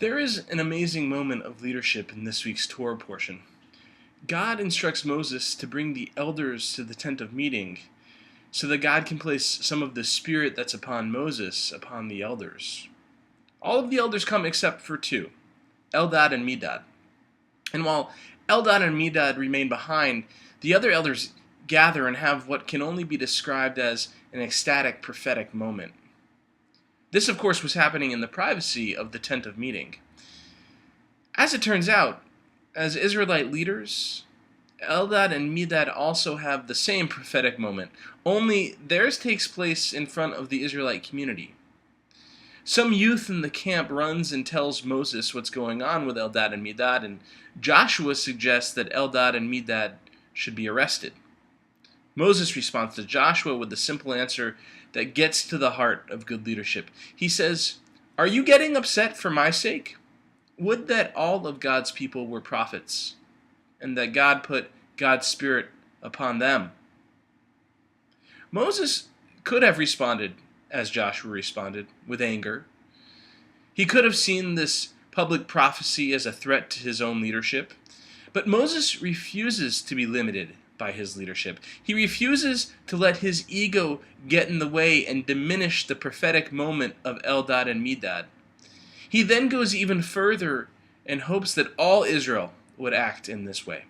There is an amazing moment of leadership in this week's Torah portion. God instructs Moses to bring the elders to the tent of meeting so that God can place some of the spirit that's upon Moses upon the elders. All of the elders come except for two, Eldad and Medad. And while Eldad and Medad remain behind, the other elders gather and have what can only be described as an ecstatic prophetic moment. This, of course, was happening in the privacy of the tent of meeting. As it turns out, as Israelite leaders, Eldad and Medad also have the same prophetic moment, only theirs takes place in front of the Israelite community. Some youth in the camp runs and tells Moses what's going on with Eldad and Medad, and Joshua suggests that Eldad and Medad should be arrested. Moses responds to Joshua with the simple answer that gets to the heart of good leadership. He says, "Are you getting upset for my sake? Would that all of God's people were prophets, and that God put God's Spirit upon them." Moses could have responded as Joshua responded, with anger. He could have seen this public prophecy as a threat to his own leadership. But Moses refuses to be limited by his leadership. He refuses to let his ego get in the way and diminish the prophetic moment of Eldad and Medad. He then goes even further and hopes that all Israel would act in this way.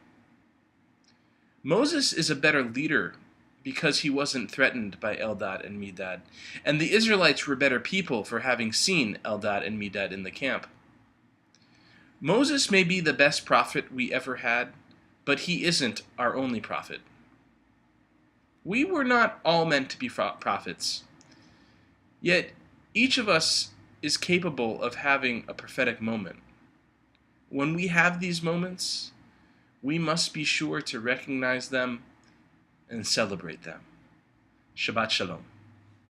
Moses is a better leader because he wasn't threatened by Eldad and Medad, and the Israelites were better people for having seen Eldad and Medad in the camp. Moses may be the best prophet we ever had, but he isn't our only prophet. We were not all meant to be prophets, yet each of us is capable of having a prophetic moment. When we have these moments, we must be sure to recognize them and celebrate them. Shabbat Shalom.